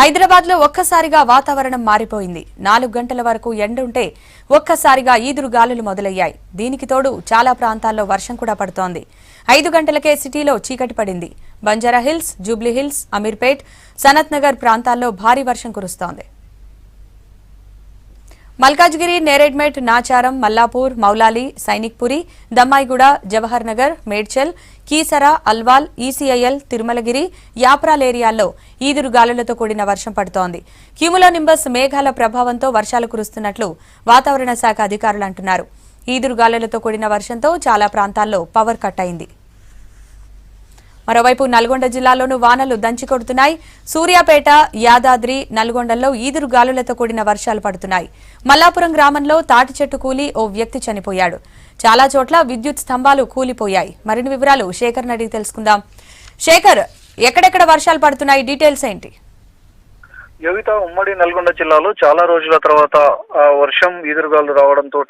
హైదరాబాద్ లో ఒక్కసారిగా వాతావరణం మారిపోయింది. 4 గంటల వరకు ఎండుంటే ఒక్కసారిగా ఈదురు గాలులు మొదలయ్యాయి. దీనికి తోడు చాలా ప్రాంతాల్లో వర్షం కూడా పడుతోంది. 5 గంటలకే సిటీలో చీకటి పడింది. Banjara hills, Jubilee hills, Ameerpet, Sanath Nagar ప్రాంతాల్లో భారీ వర్షం కురుస్తోంది. మల్కాజ్గిరి, నేరేడ్మెట్, నాచారం, మల్లాపూర్, మౌలాలి, సైనిక్పురి, దమ్మాయిగూడ, జవహర్ నగర్, మేడ్చల్, కీసరా, అల్వాల్, ఈసీఐఎల్, తిరుమలగిరి, యాప్రాల్ ఏరియాల్లో ఈదురు గాలులతో కూడిన వర్షం పడుతోంది. క్యూములోనింబస్ మేఘాల ప్రభావంతో వర్షాలు కురుస్తున్నట్లు వాతావరణ శాఖ అధికారులు అంటున్నారు. ఈదురు గాలులతో కూడిన వర్షంతో చాలా ప్రాంతాల్లో పవర్ కట్ అయింది. మరోవైపు నల్గొండ జిల్లాలోనూ వానలు దంచికొడుతున్నాయి. సూర్యాపేట, యాదాద్రి, నల్గొండల్లో ఈదురు గాలులతో కూడిన వర్షాలు పడుతున్నాయి. మల్లాపురం గ్రామంలో తాటి చెట్టు కూలి ఓ వ్యక్తి చనిపోయాడు. చాలా చోట్ల విద్యుత్ స్తంభాలు కూలిపోయాయి. మరిన్ని వివరాలు శేఖర్ అడిగి తెలుసుకుందాం. శేఖర్, ఎక్కడెక్కడ వర్షాలు పడుతున్నాయి, డీటెయిల్స్ ఏంటి? యోగిత, ఉమ్మడి నల్గొండ జిల్లాలో చాలా రోజుల తర్వాత వర్షం ఈదురుగాలు రావడంతో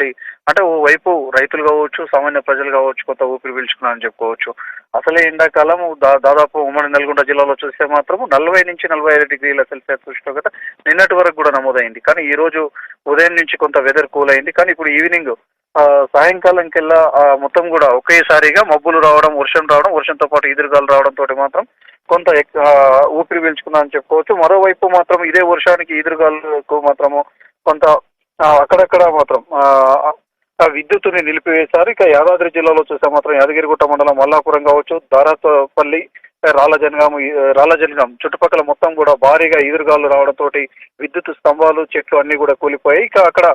అంటే ఓ వైపు రైతులు కావచ్చు, సామాన్య ప్రజలు కావచ్చు, కొత్త ఊపిరి పీల్చుకున్నారని చెప్పుకోవచ్చు. అసలే ఎండాకాలం దాదాపు ఉమ్మడి నల్గొండ జిల్లాలో చూస్తే మాత్రం 40 నుంచి 45 డిగ్రీల సెల్సియస్ ఉష్ణోగ్రత నిన్నటి వరకు కూడా నమోదైంది. కానీ ఈ రోజు ఉదయం నుంచి కొంత వెదర్ కూల్ అయింది. కానీ ఇప్పుడు ఈవినింగ్ సాయంకాలం కెల్లా మొత్తం కూడా ఒకేసారిగా మబ్బులు రావడం, వర్షంతో పాటు ఈదురుగాలు రావడంతో మాత్రం కొంత ఊపిరి పీల్చుకున్నా అని చెప్పుకోవచ్చు. మరోవైపు మాత్రం ఇదే వర్షానికి ఈదురుగాలకు మాత్రము కొంత అక్కడక్కడ మాత్రం విద్యుత్తుని నిలిపివేశారు. ఇక యాదాద్రి జిల్లాలో చూస్తే మాత్రం యాదగిరిగుట్ట మండలం మల్లాపురం కావచ్చు, దారాపల్లి, రాళ్లజనగాం చుట్టుపక్కల మొత్తం కూడా భారీగా ఈదురుగాలు రావడంతో విద్యుత్ స్తంభాలు, చెట్లు అన్ని కూడా కూలిపోయాయి. ఇక అక్కడ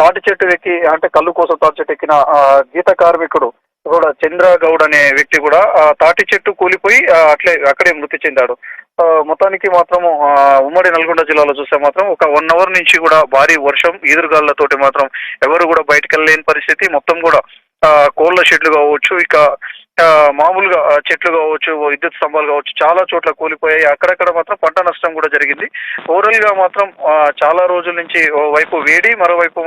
తాటి చెట్టు ఎక్కి అంటే కళ్ళు కోసం తాటి చెట్టు ఎక్కిన గీత కార్మికుడు కూడా చంద్రగౌడ్ అనే వ్యక్తి కూడా తాటి చెట్టు కూలిపోయి అక్కడే మృతి చెందాడు. మొత్తానికి మాత్రము ఉమ్మడి నల్గొండ జిల్లాలో చూస్తే మాత్రం ఒక 1 అవర్ నుంచి కూడా భారీ వర్షం ఈదురుగాళ్లతోటి మాత్రం ఎవరు కూడా బయటకు వెళ్ళలేని పరిస్థితి. మొత్తం కూడా కోళ్ల షెడ్లు కావచ్చు, ఇక మామూలుగా చెట్లు కావచ్చు, విద్యుత్ స్తంభాలు కావచ్చు, చాలా చోట్ల కూలిపోయాయి. అక్కడక్కడ మాత్రం పంట నష్టం కూడా జరిగింది. ఓవరాల్ గా మాత్రం చాలా రోజుల నుంచి వైపు వేడి, మరోవైపు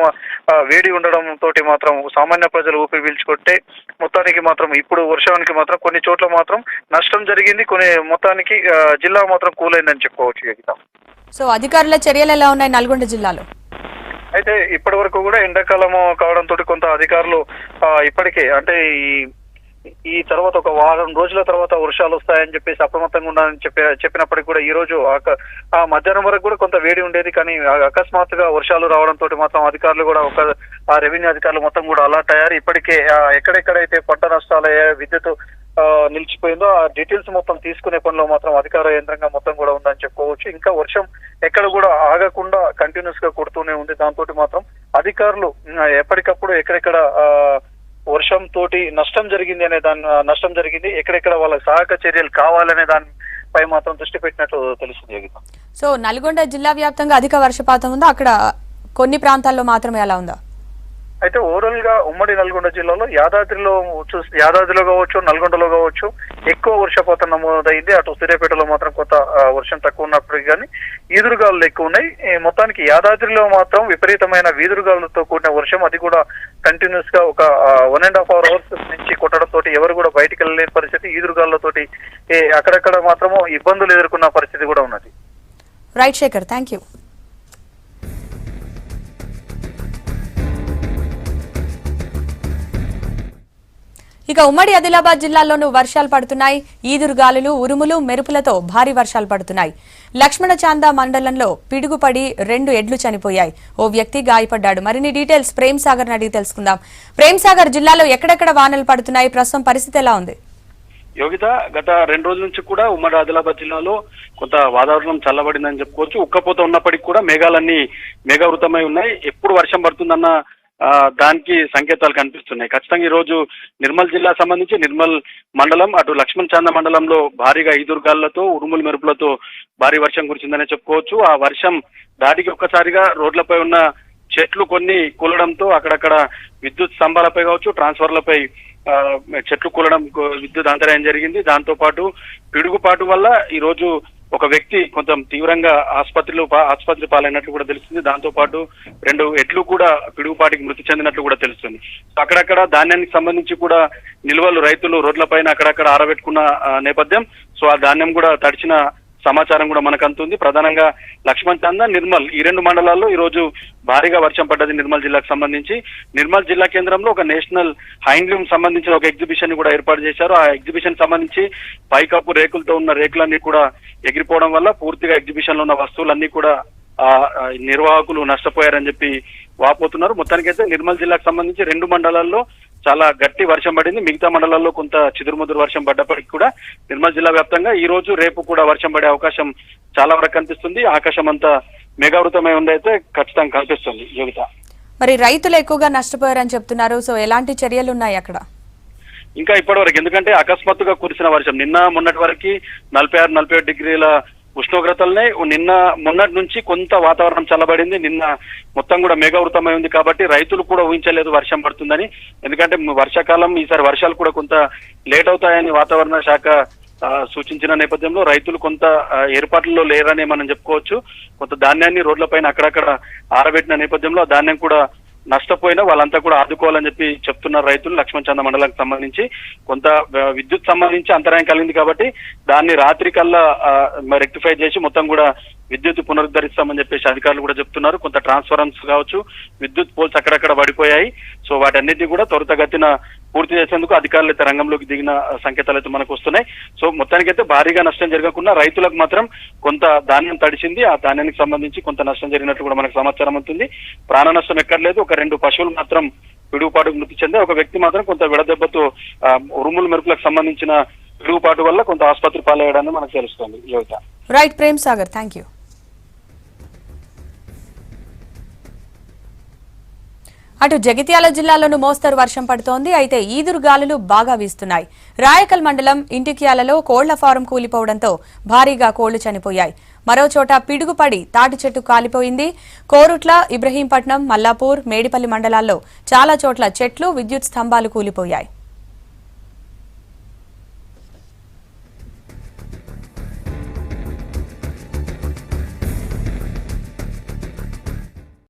వేడి ఉండడం తోటి మాత్రం సామాన్య ప్రజలు ఊపిరి పీల్చుకుంటే మొత్తానికి మాత్రం ఇప్పుడు వర్షానికి మాత్రం కొన్ని చోట్ల మాత్రం నష్టం జరిగింది. మొత్తానికి జిల్లా మాత్రం కూలైందని చెప్పుకోవచ్చు. సో అధికారుల చర్యలు ఎలా ఉన్నాయి నల్గొండ జిల్లాలో? అయితే ఇప్పటి వరకు కూడా ఎండాకాలము కావడంతో కొంత అధికారులు ఇప్పటికే అంటే ఈ తర్వాత ఒక వారం రోజుల తర్వాత వర్షాలు వస్తాయని చెప్పేసి అప్రమత్తంగా ఉండాలని చెప్పినప్పటికీ కూడా ఈ రోజు మధ్యాహ్నం వరకు కూడా కొంత వేడి ఉండేది. కానీ అకస్మాత్తుగా వర్షాలు రావడంతో మాత్రం అధికారులు కూడా రెవెన్యూ అధికారులు మొత్తం కూడా అలర్ట్ అయ్యారు. ఇప్పటికే ఎక్కడెక్కడైతే పంట నష్టాలయ్యాయో, విద్యుత్ నిలిచిపోయిందో ఆ డీటెయిల్స్ మొత్తం తీసుకునే పనిలో మాత్రం అధికార యంత్రంగా మొత్తం కూడా ఉందని చెప్పుకోవచ్చు. ఇంకా వర్షం ఎక్కడ కూడా ఆగకుండా కంటిన్యూస్ గా కొడుతూనే ఉంది. దాంతో మాత్రం అధికారులు ఎప్పటికప్పుడు ఎక్కడెక్కడ వర్షం తోటి నష్టం జరిగింది, ఎక్కడెక్కడ వాళ్ళకి సహాయక చర్యలు కావాలనే దానిపై మాత్రం దృష్టి పెట్టినట్లు తెలుస్తుంది. సో నల్గొండ జిల్లా వ్యాప్తంగా అధిక వర్షపాతం ఉందా? అక్కడ కొన్ని ప్రాంతాల్లో మాత్రమే ఎలా ఉందా? అయితే ఓవరాల్ గా ఉమ్మడి నల్గొండ జిల్లాలో యాదాద్రిలో కావచ్చు, నల్గొండలో కావచ్చు ఎక్కువ వర్షపాతం నమోదైంది. అటు సూర్యాపేటలో మాత్రం కొంత వర్షం తక్కువ ఉన్నప్పటికీ కానీ ఈదురుగాలు ఎక్కువ ఉన్నాయి. మొత్తానికి యాదాద్రిలో మాత్రం విపరీతమైన ఈదురుగాలతో కూడిన వర్షం, అది కూడా కంటిన్యూస్ గా ఒక 1.5 అవర్స్ నుంచి కొట్టడంతో ఎవరు కూడా బయటికి వెళ్ళలేని పరిస్థితి. ఈదురుగాలతోటి అక్కడక్కడ మాత్రము ఇబ్బందులు ఎదుర్కొన్న పరిస్థితి కూడా ఉన్నది. Right Shekhar, thank you. ఇక ఉమ్మడి ఆదిలాబాద్ జిల్లాలోనూ వర్షాలు పడుతున్నాయి. ఈదురుగాలులు, ఉరుములు, మెరుపులతో భారీ వర్షాలు పడుతున్నాయి. లక్ష్మణచాంద మండలంలో పిడుగుపడి 2 ఎడ్లు చనిపోయాయి. ఓ వ్యక్తి గాయపడ్డాడు. మరిన్ని డీటెయిల్స్ ప్రేమ్ సాగర్ అడిగి తెలుసుకుందాం. ప్రేమ్ సాగర్, జిల్లాలో ఎక్కడెక్కడ వానలు పడుతున్నాయి, ప్రస్తుతం పరిస్థితి ఎలా ఉంది? యోగిత, గత 2 రోజుల నుంచి కూడా ఉమ్మడి ఆదిలాబాద్ జిల్లాలో కొంత వాతావరణం చల్లబడిందని చెప్పుకోవచ్చు. ఉక్కపోత ఉన్నప్పటికీ కూడా మేఘాలన్నీ మేఘావృతమై ఉన్నాయి. ఎప్పుడు వర్షం పడుతుందన్న దానికి సంకేతాలు కనిపిస్తున్నాయి. ఖచ్చితంగా ఈ రోజు నిర్మల్ జిల్లా సంబంధించి నిర్మల్ మండలం, అటు లక్ష్మణచాంద మండలంలో భారీగా ఈదురుగాళ్లతో, ఉరుములు మెరుపులతో భారీ వర్షం కురిసిందనే చెప్పుకోవచ్చు. ఆ వర్షం దాటికి ఒక్కసారిగా రోడ్లపై ఉన్న చెట్లు కొన్ని కూలడంతో అక్కడక్కడ విద్యుత్ స్తంభాలపై కావచ్చు, ట్రాన్స్ఫర్లపై చెట్లు కూలడం, విద్యుత్ అంతరాయం జరిగింది. దాంతో పాటు పిడుగుపాటు వల్ల ఈ రోజు ఒక వ్యక్తి కొంచెం తీవ్రంగా ఆసుపత్రి పాలైనట్లు కూడా తెలుస్తుంది. దాంతో పాటు 2 ఎడ్లు కూడా పిడుగుపాటికి మృతి చెందినట్లు కూడా తెలుస్తుంది. అక్కడక్కడ ధాన్యానికి సంబంధించి కూడా నిల్వలు రైతులు రోడ్లపైన అక్కడక్కడ ఆరబెట్టుకున్న నేపథ్యం. సో ఆ ధాన్యం కూడా తడిచిన సమాచారం కూడా మనకు అందుతుంది. ప్రధానంగా లక్ష్మణ్ చంద, నిర్మల్ ఈ 2 మండలాల్లో ఈ రోజు భారీగా వర్షం పడ్డది. నిర్మల్ జిల్లాకు సంబంధించి నిర్మల్ జిల్లా కేంద్రంలో ఒక నేషనల్ హ్యాండ్లూమ్ సంబంధించిన ఒక ఎగ్జిబిషన్ ని కూడా ఏర్పాటు చేశారు. ఆ ఎగ్జిబిషన్ సంబంధించి పైకప్పు రేకులతో ఉన్న రేకులన్నీ కూడా ఎగిరిపోవడం వల్ల పూర్తిగా ఎగ్జిబిషన్ లో ఉన్న వస్తువులన్నీ కూడా నిర్వాహకులు నష్టపోయారని చెప్పి వాపోతున్నారు. మొత్తానికైతే నిర్మల్ జిల్లాకు సంబంధించి 2 మండలాల్లో చాలా గట్టి వర్షం పడింది. మిగతా మండలాల్లో కొంత చిదురుముదురు వర్షం పడ్డప్పటికీ కూడా నిర్మల్ జిల్లా వ్యాప్తంగా ఈ రోజు రేపు కూడా వర్షం పడే అవకాశం చాలా వరకు కనిపిస్తుంది. ఆకాశం అంతా మేఘావృతమై ఉందైతే ఖచ్చితంగా కనిపిస్తుంది. యోగిత, మరి రైతులు ఎక్కువగా నష్టపోయారని చెప్తున్నారు. సో ఎలాంటి చర్యలు ఉన్నాయి అక్కడ? ఇంకా ఇప్పటి వరకు, ఎందుకంటే అకస్మాత్తుగా కురిసిన వర్షం నిన్న మొన్నటి వరకు 46-47 డిగ్రీల ఉష్ణోగ్రతలనే మొన్నటి నుంచి కొంత వాతావరణం చల్లబడింది. నిన్న మొత్తం కూడా మేఘావృతమై ఉంది కాబట్టి రైతులు కూడా ఊహించలేదు వర్షం పడుతుందని. ఎందుకంటే వర్షాకాలం ఈసారి వర్షాలు కూడా కొంత లేట్ అవుతాయని వాతావరణ శాఖ సూచించిన నేపథ్యంలో రైతులు కొంత ఏర్పాట్లలో లేరని మనం చెప్పుకోవచ్చు. కొంత ధాన్యాన్ని రోడ్లపైన అక్కడక్కడ ఆరబెట్టిన నేపథ్యంలో ఆ ధాన్యం కూడా నష్టపోయినా వాళ్ళంతా కూడా ఆదుకోవాలని చెప్పి చెప్తున్నారు రైతులు. లక్ష్మణ్ చంద మండలానికి సంబంధించి కొంత విద్యుత్ సంబంధించి అంతరాయం కలిగింది కాబట్టి దాన్ని రాత్రి కల్లా రెక్టిఫై చేసి మొత్తం కూడా విద్యుత్ పునరుద్ధరిస్తామని చెప్పేసి అధికారులు కూడా చెప్తున్నారు. కొంత ట్రాన్స్ఫార్మర్స్ కావచ్చు, విద్యుత్ పోల్స్ అక్కడక్కడ పడిపోయాయి. సో వాటన్నిటిని కూడా త్వరితగతిన పూర్తి చేసేందుకు అధికారులు అయితే రంగంలోకి దిగిన సంకేతాలు అయితే మనకు వస్తున్నాయి. సో మొత్తానికైతే భారీగా నష్టం జరగకుండా రైతులకు మాత్రం కొంత ధాన్యం తడిసింది. ఆ ధాన్యానికి సంబంధించి కొంత నష్టం జరిగినట్టు కూడా మనకు సమాచారం అవుతుంది. ప్రాణ నష్టం ఎక్కర్లేదు. ఒక 2 పశువులు మాత్రం పిడుగుపాటుకు మృతి చెంది, ఒక వ్యక్తి మాత్రం కొంత విడదెబ్బతో ఉరుములు మెరుపులకు సంబంధించిన పిడుగుపాటు వల్ల కొంత ఆసుపత్రి పాలయ్యడాన్ని మనకు తెలుస్తుంది. Yogita. Right Prem Sagar, thank you. అటు జగిత్యాల జిల్లాలోనూ మోస్తరు వర్షం పడుతోంది. అయితే ఈదురుగాలులు బాగా వీస్తున్నాయి. రాయకల్ మండలం ఇంటిక్యాలలో కోళ్ల ఫారం కూలిపోవడంతో భారీగా కోళ్లు చనిపోయాయి. మరో చోట పిడుగుపడి తాటి చెట్టు కాలిపోయింది. కోరుట్ల, ఇబ్రహీంపట్నం, మల్లాపూర్, మేడిపల్లి మండలాల్లో చాలా చోట్ల చెట్లు, విద్యుత్ స్తంభాలు కూలిపోయాయి.